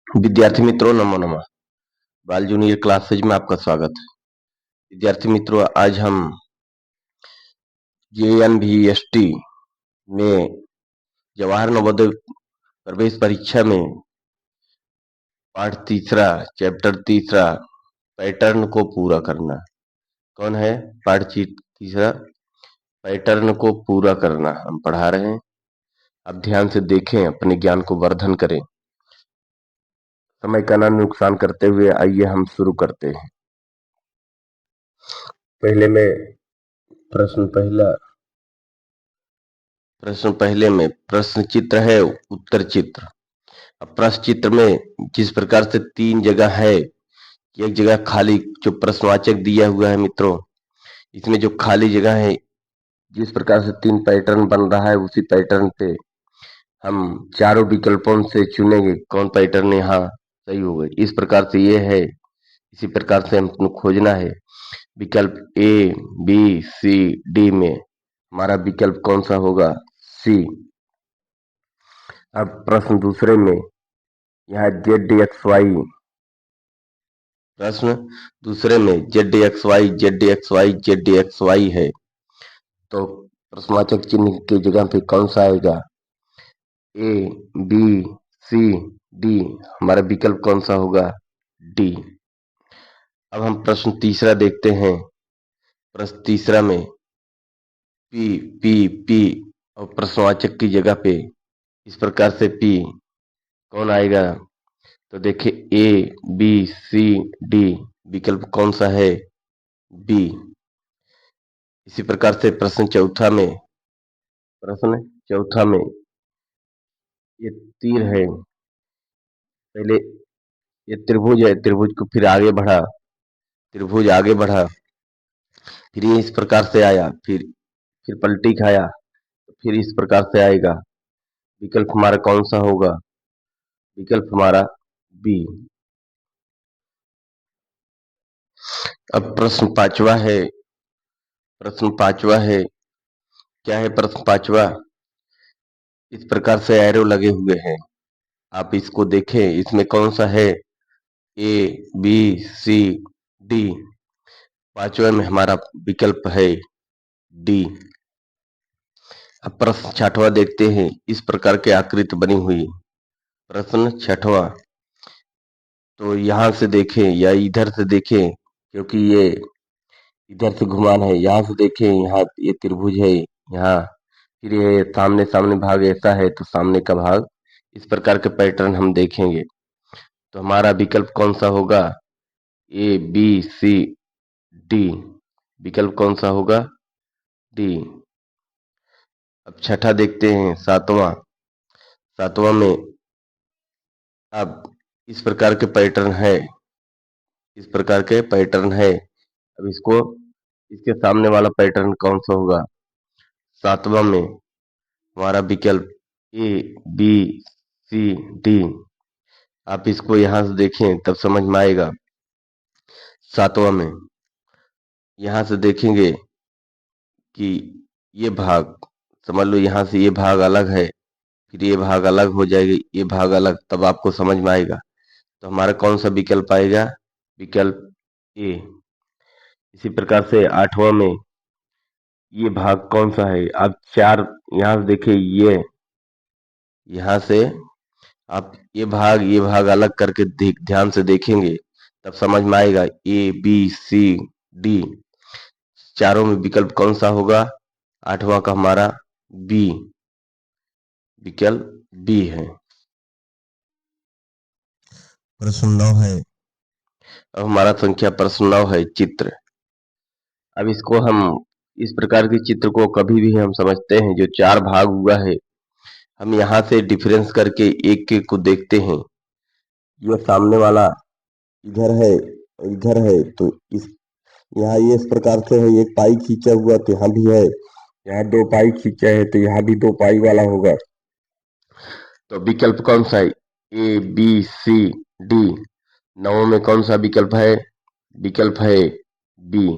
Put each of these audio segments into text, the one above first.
विद्यार्थी मित्रों, नमो नमः। बाल जूनियर क्लासेज में आपका स्वागत है। विद्यार्थी मित्रों, आज हम JNVST में जवाहर नवोदय प्रवेश परीक्षा में पाठ तीसरा, चैप्टर तीसरा, पैटर्न को पूरा करना। कौन है? पाठ तीसरा, पैटर्न को पूरा करना हम पढ़ा रहे हैं। अब ध्यान से देखें, अपने ज्ञान को वर्धन करें। समय का ना नुकसान करते हुए आइए हम शुरू करते हैं। पहले में प्रश्न पहले में प्रश्न चित्र है, उत्तर चित्र। अब प्रश्न चित्र में जिस प्रकार से 3 जगह है, एक जगह खाली जो प्रश्नवाचक दिया हुआ है मित्रों, इसमें जो खाली जगह है, जिस प्रकार से 3 पैटर्न बन रहा है, उसी पैटर्न पे हम चारों विकल्पों से चुनेंगे कौन पैटर्न यहाँ सही होगा। इस प्रकार से ये है, इसी प्रकार से हमको खोजना है। विकल्प A, B, C, D में हमारा विकल्प कौन सा होगा? C। अब प्रश्न दूसरे में यहाँ ZXY, प्रश्न दूसरे में ZXY है, तो प्रश्नवाचक चिन्ह की जगह पे कौन सा आएगा? A, B, C, D। हमारा विकल्प कौन सा होगा? D। अब हम प्रश्न तीसरा देखते हैं। प्रश्न तीसरा में P और प्रश्नवाचक की जगह पे इस प्रकार से P कौन आएगा? तो देखिए A, B, C, D, विकल्प कौन सा है? B। इसी प्रकार से प्रश्न चौथा में ये तीर है, पहले ये त्रिभुज है, त्रिभुज को फिर आगे बढ़ा, त्रिभुज आगे बढ़ा, फिर ये इस प्रकार से आया, फिर पलटी खाया, तो फिर इस प्रकार से आएगा। विकल्प हमारा कौन सा होगा? विकल्प हमारा B। अब प्रश्न पांचवा है। क्या है प्रश्न पांचवा? इस प्रकार से एरो लगे हुए हैं, आप इसको देखें, इसमें कौन सा है? A, B, C, D। पांचवा में हमारा विकल्प है D। अब प्रश्न छठवां देखते हैं। इस प्रकार की आकृति बनी हुई। प्रश्न छठवां, तो यहाँ से देखें या इधर से देखें, क्योंकि ये इधर से घुमान है। यहाँ से देखें, यहाँ ये त्रिभुज है, यहाँ फिर ये सामने सामने भाग ऐसा है, तो सामने का भाग, इस प्रकार के पैटर्न हम देखेंगे। तो हमारा विकल्प कौन सा होगा? A, B, C, D। विकल्प कौन सा होगा? D। अब छठा देखते हैं, सातवां में अब इस प्रकार के पैटर्न है, इस प्रकार के पैटर्न है। अब इसको, इसके सामने वाला पैटर्न कौन सा होगा? सातवां में हमारा विकल्प A, B, C, D। आप इसको यहाँ से देखें तब समझ में आएगा। सातवां में यहाँ से देखेंगे कि ये भाग, समझ लो यहाँ से ये भाग अलग है, फिर ये भाग अलग हो जाएगा, ये भाग अलग, तब आपको समझ में आएगा। तो हमारा कौन सा विकल्प आएगा? विकल्प A। इसी प्रकार से आठवां में ये भाग कौन सा है? आप चार यहाँ से देखिए, ये यहाँ से आप ये भाग अलग करके ध्यान से देखेंगे, तब समझ में आएगा। A, B, C, D, चारों में विकल्प कौन सा होगा? आठवां का हमारा B, विकल्प B है। प्रश्न 9 है। अब हमारा संख्या प्रश्न 9 है, चित्र। अब इसको हम, इस प्रकार के चित्र को कभी भी हम समझते हैं जो 4 भाग हुआ है, हम यहाँ से डिफरेंस करके एक एक को देखते हैं। ये सामने वाला इधर है, इधर है, तो इस यहाँ ये इस प्रकार से है, एक पाई खींचा हुआ तो यहाँ भी है, यहाँ 2 पाई खींचा है तो यहाँ भी 2 पाई वाला होगा। तो विकल्प कौन सा है? A, B, C, D। 9 में कौन सा विकल्प है? विकल्प है B।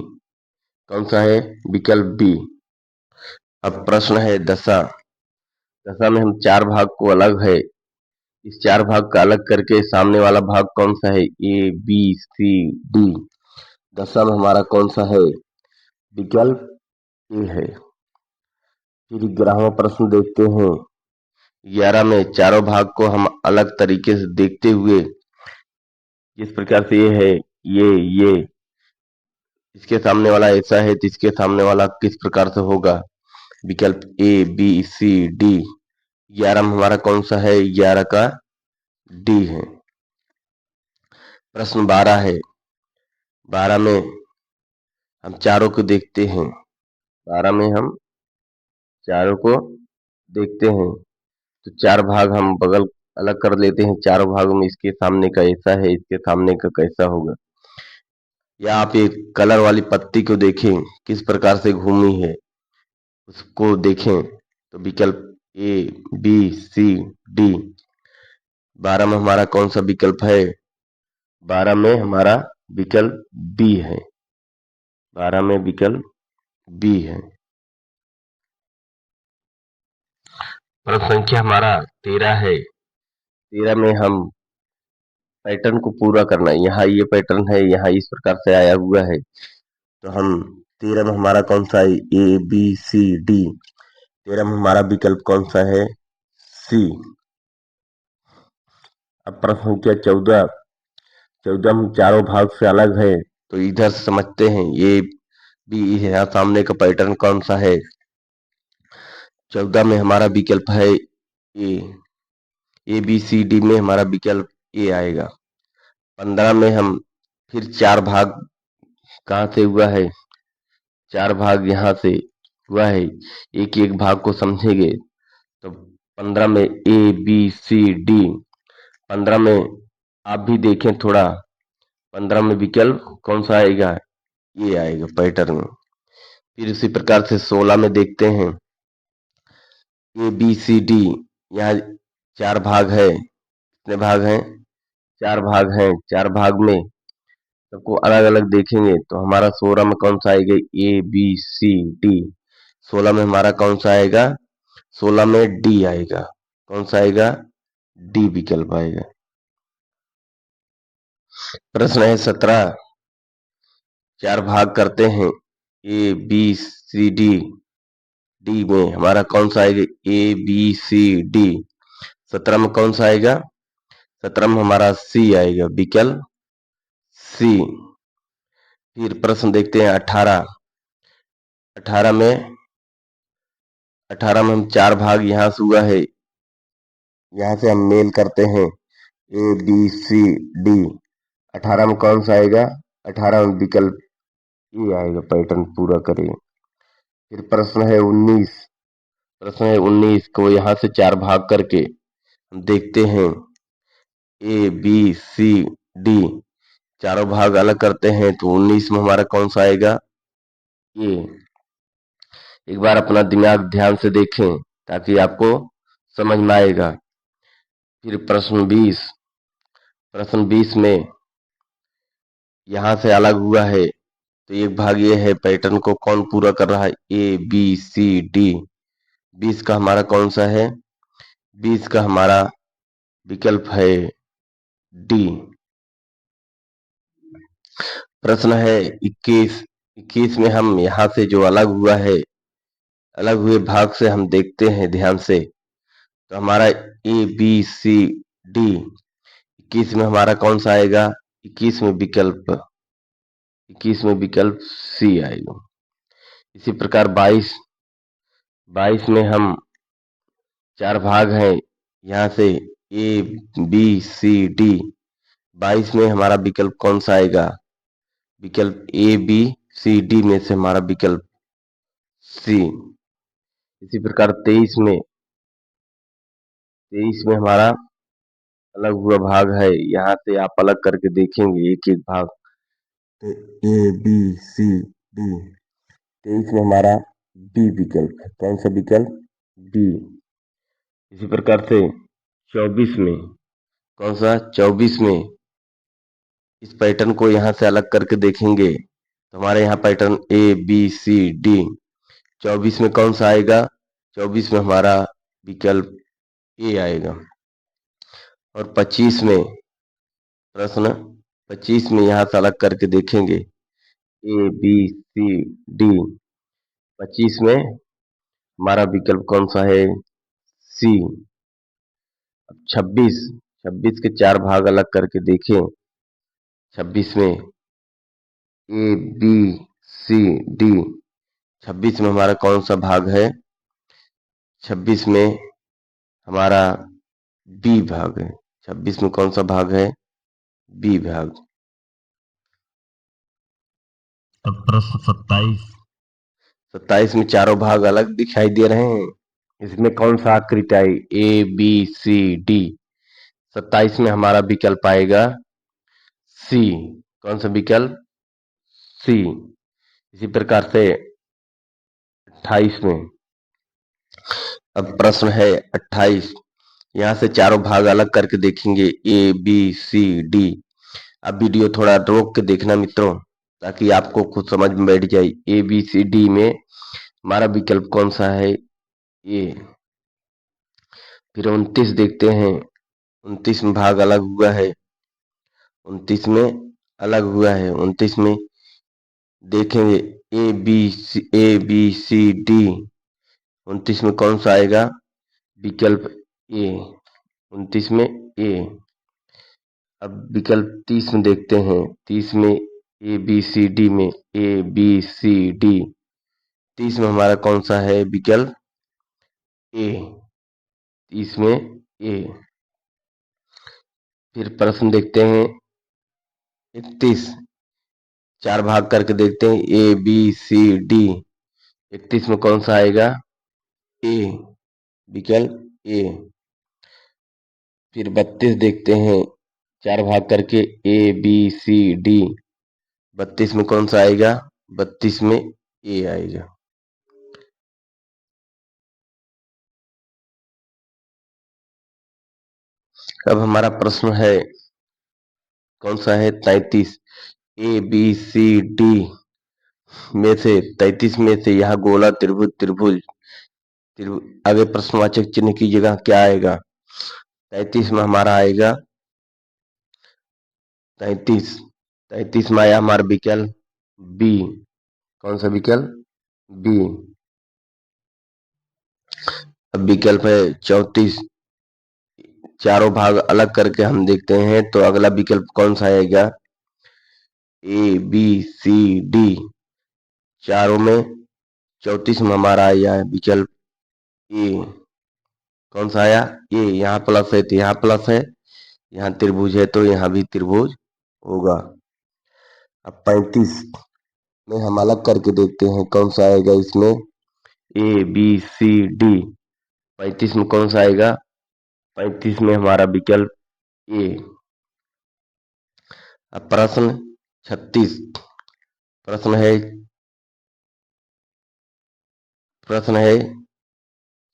कौन सा है? विकल्प B। अब प्रश्न है दशा में हम 4 भाग को अलग है, इस चार भाग का अलग करके सामने वाला भाग कौन सा है? A B C D. दशम हमारा कौन सा है? विकल्प ए है। फिर 11वां प्रश्न देखते हैं। 11 में चारों भाग को हम अलग तरीके से देखते हुए किस प्रकार से ये है, ये इसके सामने वाला ऐसा है तो इसके सामने वाला किस प्रकार से होगा? विकल्प ए बी सी डी। 11 में हमारा कौन सा है? 11 का डी है। प्रश्न 12 है। 12 में हम चारों को देखते हैं। 12 में हम चारों को देखते हैं तो चार भाग हम बगल अलग कर लेते हैं। चारों भागों में इसके सामने का ऐसा है, इसके सामने का कैसा होगा? या आप एक कलर वाली पत्ती को देखें किस प्रकार से घूमी है, उसको देखें तो विकल्प ए बी सी डी। 12 में हमारा कौन सा विकल्प है? 12 में हमारा विकल्प बी है। 12 में विकल्प बी है। प्रश्न संख्या हमारा 13 है। 13 में हम पैटर्न को पूरा करना है। यहाँ ये पैटर्न है, यहाँ इस प्रकार से आया हुआ है तो हम 13 में हमारा कौन सा है? A B C D. 13 में हमारा विकल्प कौन सा है? सी। अब प्रश्न संख्या 14। 14 में चारों भाग से अलग है तो इधर से समझते हैं। ये भी यहाँ सामने का पैटर्न कौन सा है? 14 में हमारा विकल्प है ए। ए बी सी डी में हमारा विकल्प ए आएगा। 15 में हम फिर चार भाग कहाँ से हुआ है? चार भाग यहाँ से हुआ है। एक एक भाग को समझेंगे तो 15 में ए बी सी डी। 15 में आप भी देखें थोड़ा। 15 में विकल्प कौन सा आएगा? ये आएगा पैटर्न में। फिर उसी प्रकार से 16 में देखते हैं। ए बी सी डी, यहाँ चार भाग है। कितने भाग हैं? चार भाग हैं। चार भाग में सबको अलग अलग देखेंगे तो हमारा 16 में कौन सा आएगा? A B C D. 16 में हमारा कौन सा आएगा? 16 में डी आएगा। कौन सा आएगा? डी विकल्प आएगा। प्रश्न है 17। चार भाग करते हैं A B C D. D में हमारा कौन सा आएगा? A B C D. 17 में कौन सा आएगा? 17 में हमारा सी आएगा, विकल्प सी। फिर प्रश्न देखते हैं 18। 18 में हम चार भाग यहाँ से हुआ है, यहाँ से हम मेल करते हैं ए बी सी डी। 18 में कौन सा आएगा? 18 में विकल्प ए आएगा, पैटर्न पूरा करें। फिर प्रश्न है 19। प्रश्न है 19 को यहाँ से चार भाग करके हम देखते हैं ए बी सी डी। चारों भाग अलग करते हैं तो 19 में हमारा कौन सा आएगा? ए। एक बार अपना दिमाग ध्यान से देखें ताकि आपको समझ में आएगा। फिर प्रश्न 20। प्रश्न 20 में यहाँ से अलग हुआ है तो एक भाग ये है, पैटर्न को कौन पूरा कर रहा है? A B C D. 20 का हमारा कौन सा है? 20 का हमारा विकल्प है डी। प्रश्न है 21। 21 में हम यहाँ से जो अलग हुआ है, अलग हुए भाग से हम देखते हैं ध्यान से तो हमारा ए बी सी डी। 21 में हमारा कौन सा आएगा? 21 में विकल्प सी आएगा। इसी प्रकार 22 में हम चार भाग हैं यहाँ से ए बी सी डी। 22 में हमारा विकल्प कौन सा आएगा? विकल्प ए बी सी डी में से हमारा विकल्प सी। इसी प्रकार 23 में हमारा अलग हुआ भाग है, यहाँ से आप अलग करके देखेंगे एक एक भाग तो ए बी सी डी। 23 में हमारा बी विकल्प है। कौन सा विकल्प? बी। इसी प्रकार से 24 में कौन सा? 24 में इस पैटर्न को यहाँ से अलग करके देखेंगे तो हमारे यहाँ pattern A B C D. 24 में कौन सा आएगा? 24 में हमारा विकल्प ए आएगा। और 25 में प्रश्न 25 में यहाँ से अलग करके देखेंगे ए बी सी डी। 25 में हमारा विकल्प कौन सा है? सी। अब 26 के 4 भाग अलग करके देखें। 26 में ए बी सी डी। 26 में हमारा कौन सा भाग है? 26 में हमारा बी भाग है। 26 में कौन सा भाग है? बी भाग। अब प्रश्न 27 में चारों भाग अलग दिखाई दे रहे हैं। इसमें कौन सा आकृति आई? ए बी सी डी। 27 में हमारा विकल्प आएगा सी। कौन सा विकल्प? सी। इसी प्रकार से 28 में, अब प्रश्न है 28। यहाँ से चारों भाग अलग करके देखेंगे ए बी सी डी। अब वीडियो थोड़ा रोक के देखना मित्रों, ताकि आपको खुद समझ में बैठ जाए। ए बी सी डी में हमारा विकल्प कौन सा है? ए। फिर 29 देखते हैं। 29 में भाग अलग हुआ है। 29 में अलग हुआ है। 29 में देखेंगे ए बी सी डी। 29 में कौन सा आएगा? विकल्प ए। 29 में ए। अब विकल्प 30 में देखते हैं। 30 में ए बी सी डी में ए बी सी डी। 30 में हमारा कौन सा है विकल्प? ए। 30 में ए। फिर प्रश्न देखते हैं 31। 4 भाग करके देखते हैं ए बी सी डी। 31 में कौन सा आएगा? ए। विकल्प ए। फिर 32 देखते हैं। 4 भाग करके ए बी सी डी। 32 में कौन सा आएगा? 32 में ए आएगा। अब हमारा प्रश्न है कौन सा है? 33। ए बी सी डी में से 33 में से यह गोला त्रिभुज आगे प्रश्नवाचक चिन्ह की जगह क्या आएगा? 33 में हमारा आएगा 33 में आया हमारा विकल्प बी। कौन सा विकल्प? बी। अब विकल्प है 34। चारों भाग अलग करके हम देखते हैं तो अगला विकल्प कौन सा आएगा? A B C D. चारों में 34 में हमारा आया विकल्प ए। कौन सा आया? ए। यहाँ प्लस है तो यहाँ प्लस है, यहाँ त्रिभुज है तो यहाँ भी त्रिभुज होगा। अब 35 में हम अलग करके देखते हैं कौन सा आएगा इसमें? ए बी सी डी। 35 में कौन सा आएगा? 35 में हमारा विकल्प ए। अब प्रश्न 36। प्रश्न है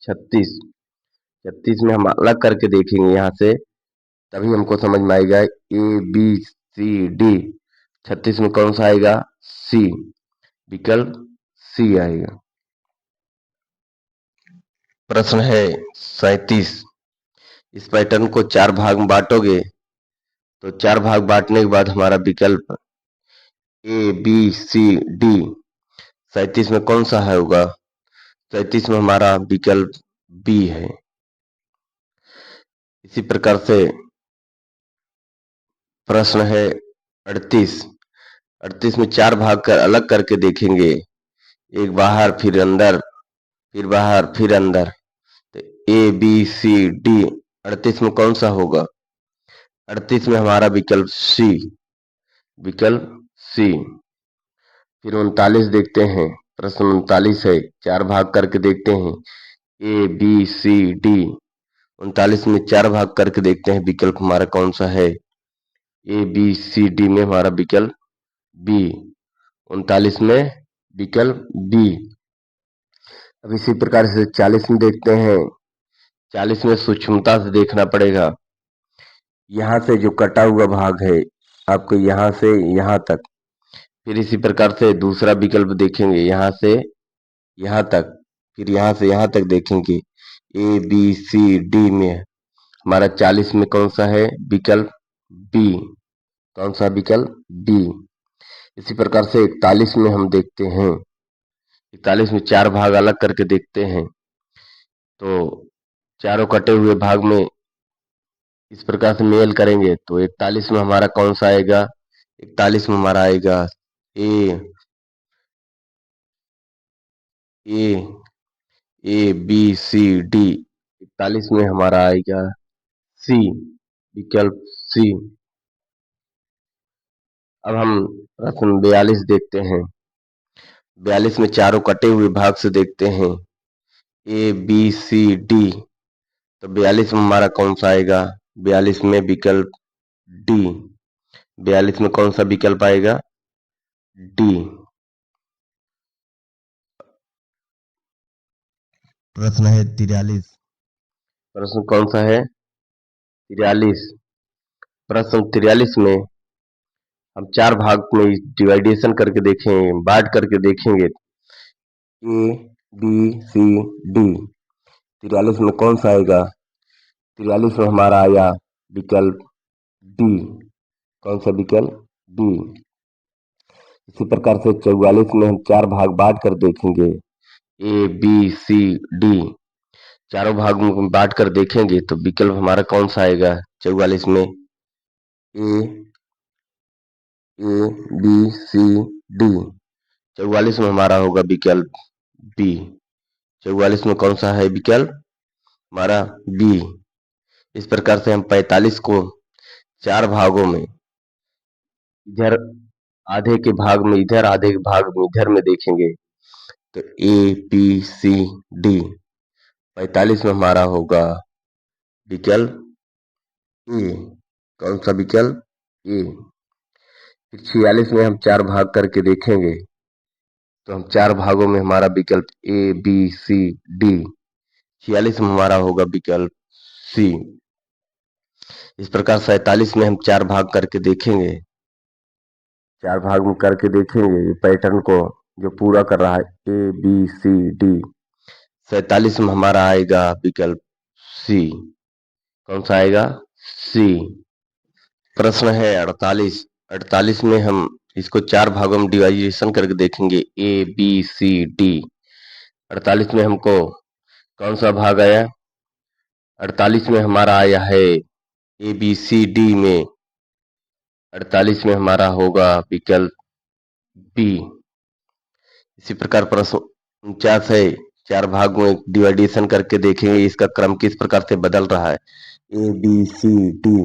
36। 36 में हम अलग करके देखेंगे यहाँ से, तभी हमको समझ में आएगा। A B C D. 36 में कौन सा आएगा? सी। विकल्प सी आएगा। प्रश्न है 37। इस पैटर्न को 4 भाग में बांटोगे तो 4 भाग बांटने के बाद हमारा विकल्प ए बी सी डी। 37 में कौन सा है होगा? 37 में हमारा विकल्प बी है। इसी प्रकार से प्रश्न है 38। 38 में 4 भाग कर अलग करके देखेंगे, एक बाहर फिर अंदर, फिर बाहर फिर अंदर, तो ए बी सी डी। 38 में कौन सा होगा? 38 में हमारा विकल्प सी। विकल्प सी। फिर 39 देखते हैं। प्रश्न 39 है। 4 भाग करके देखते हैं ए बी सी डी। 39 में 4 भाग करके देखते हैं विकल्प हमारा कौन सा है? ए बी सी डी में हमारा विकल्प बी। 39 में विकल्प बी। अब इसी प्रकार से 40 में देखते हैं। 40 में सूक्ष्मता से देखना पड़ेगा। यहाँ से जो कटा हुआ भाग है आपको यहाँ से यहाँ तक, फिर इसी प्रकार से दूसरा विकल्प देखेंगे यहाँ से यहाँ तक, फिर यहाँ से यहाँ तक देखेंगे ए बी सी डी में हमारा 40 में कौन सा है विकल्प बी। कौन सा विकल्प बी। इसी प्रकार से 41 में हम देखते हैं, 41 में 4 भाग अलग करके देखते हैं, तो चारों कटे हुए भाग में इस प्रकार से मेल करेंगे तो 41 में हमारा कौन सा आएगा, 41 में हमारा आएगा ए। ए ए बी सी डी। 41 में हमारा आएगा सी, विकल्प सी। अब हम प्रश्न 42 देखते हैं। 42 में चारों कटे हुए भाग से देखते हैं ए बी सी डी, तो 42 में हमारा कौन सा आएगा, 42 में विकल्प डी। 42 में कौन सा विकल्प आएगा, डी। प्रश्न है 43। प्रश्न कौन सा है, 43। प्रश्न 43 में हम 4 भाग में डिवाइडेशन करके देखें, बांट करके देखेंगे ए बी सी डी। 43 में कौन सा आएगा, 43 में हमारा आया विकल्प डी। कौन सा विकल्प, डी। इसी प्रकार से 44 में हम 4 भाग बांट कर देखेंगे ए बी सी डी। चारों भाग में बांट कर देखेंगे तो विकल्प हमारा कौन सा आएगा 44 में, ए बी सी डी। 44 में हमारा होगा विकल्प बी। 44 में कौन सा है विकल्प हमारा बी। इस प्रकार से हम 45 को 4 भागों में, इधर आधे के भाग में इधर, आधे के भाग में इधर में देखेंगे तो ए बी सी डी। 45 में हमारा होगा विकल्प ए। कौन सा विकल्प, ए। फिर 46 में हम 4 भाग करके देखेंगे तो हम 4 भागों में हमारा विकल्प ए बी सी डी। 46 में हमारा होगा विकल्प सी। इस प्रकार 47 में हम 4 भाग करके देखेंगे, 4 भाग में करके देखेंगे पैटर्न को जो पूरा कर रहा है ए बी सी डी। 47 में हमारा आएगा विकल्प सी। कौन सा आएगा, सी। प्रश्न है 48। 48 में हम इसको 4 भागों में डिवाइडेशन करके देखेंगे ए बी सी डी। 48 में हमको कौन सा भाग आया, 48 में हमारा आया है ए बी सी डी में 48 में हमारा होगा विकल्प बी। इसी प्रकार प्रश्न 49 है, 4 भाग में डिवाइडेशन करके देखेंगे इसका क्रम किस प्रकार से बदल रहा है ए बी सी डी।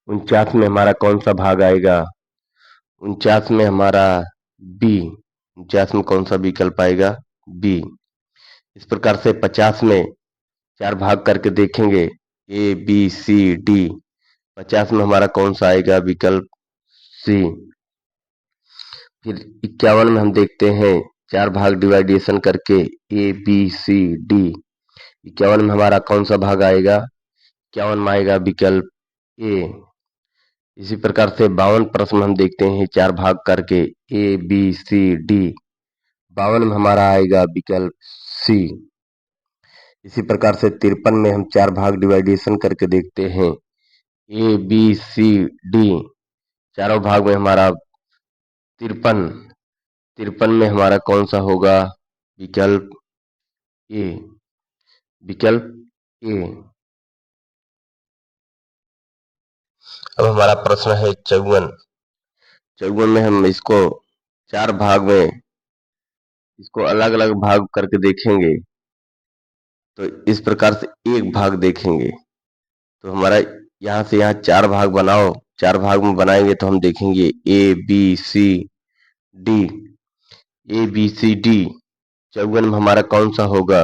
49 में हमारा कौन सा भाग आएगा, 49 में हमारा बी। 49 में कौन सा विकल्प आएगा, बी। इस प्रकार से 50 में 4 भाग करके देखेंगे ए बी सी डी। 50 में हमारा कौन सा आएगा विकल्प सी। फिर 51 में हम देखते हैं 4 भाग डिवाइडेशन करके ए बी सी डी। 51 में हमारा कौन सा भाग आएगा, 51 में आएगा विकल्प ए। इसी प्रकार से 52 प्रश्न हम देखते हैं 4 भाग करके ए बी सी डी। 52 में हमारा आएगा विकल्प सी। इसी प्रकार से 53 में हम 4 भाग डिवाइडेशन करके देखते हैं ए बी सी डी। चारों भाग में हमारा 53, 53 में हमारा कौन सा होगा विकल्प ए। विकल्प ए। अब हमारा प्रश्न है 54। 54 में हम इसको 4 भाग में इसको अलग अलग भाग करके देखेंगे तो इस प्रकार से एक भाग देखेंगे तो हमारा यहाँ से यहाँ 4 भाग बनाओ, 4 भाग में बनाएंगे तो हम देखेंगे A B C D. A B C D 54 में हमारा कौन सा होगा,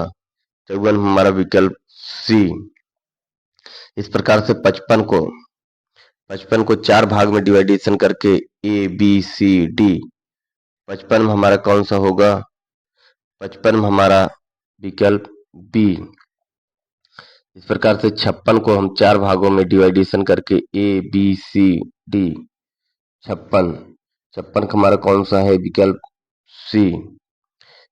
54 में हमारा विकल्प सी। इस प्रकार से 55 को 4 भाग में डिवाइडेशन करके ए बी सी डी। 55 में हमारा कौन सा होगा, 55 में हमारा विकल्प बी। इस प्रकार से 56 को हम 4 भागों में डिवाइडेशन करके ए बी सी डी। 56 56 का हमारा कौन सा है विकल्प सी।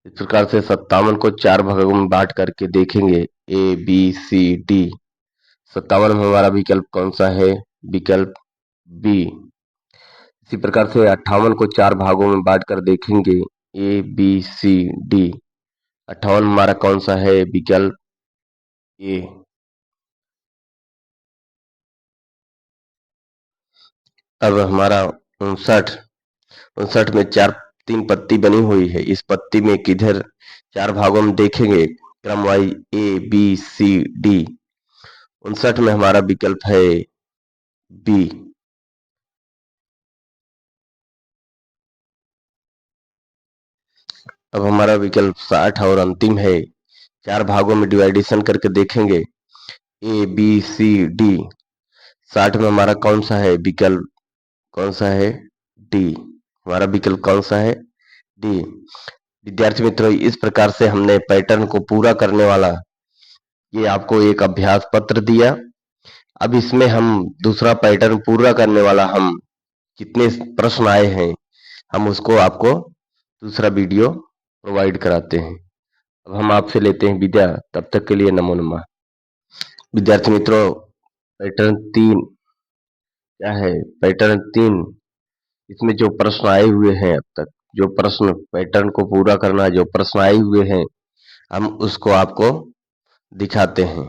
इस प्रकार से 57 को 4 भागों में बांट करके देखेंगे ए बी सी डी। 57 में हमारा विकल्प कौन सा है? विकल्प बी। इसी प्रकार से 58 को 4 भागों में बांटकर देखेंगे, ए बी सी डी। 58 हमारा कौन सा है? विकल्प ए। अब हमारा 59 में 3 पत्ती बनी हुई है। इस पत्ती में किधर 4 भागों में देखेंगे क्रम wise, A B C D. 59 में हमारा विकल्प है बी। अब हमारा विकल्प 60 और अंतिम है। 4 भागों में डिवाइडेशन करके देखेंगे, ए बी सी डी। 60 में हमारा कौन सा है? विकल्प कौन सा है? डी। हमारा विकल्प कौन सा है? डी। विद्यार्थी मित्रों, इस प्रकार से हमने पैटर्न को पूरा करने वाला ये आपको एक अभ्यास पत्र दिया। अब इसमें हम दूसरा पैटर्न पूरा करने वाला हम कितने प्रश्न आए हैं, हम उसको आपको दूसरा वीडियो प्रोवाइड कराते हैं। अब हम आपसे लेते हैं विदा। तब तक के लिए नमो नमः। विद्यार्थी मित्रों, पैटर्न 3 क्या है? पैटर्न 3, इसमें जो प्रश्न आए हुए हैं अब तक, जो प्रश्न पैटर्न को पूरा करना, जो प्रश्न आए हुए हैं, हम उसको आपको दिखाते हैं।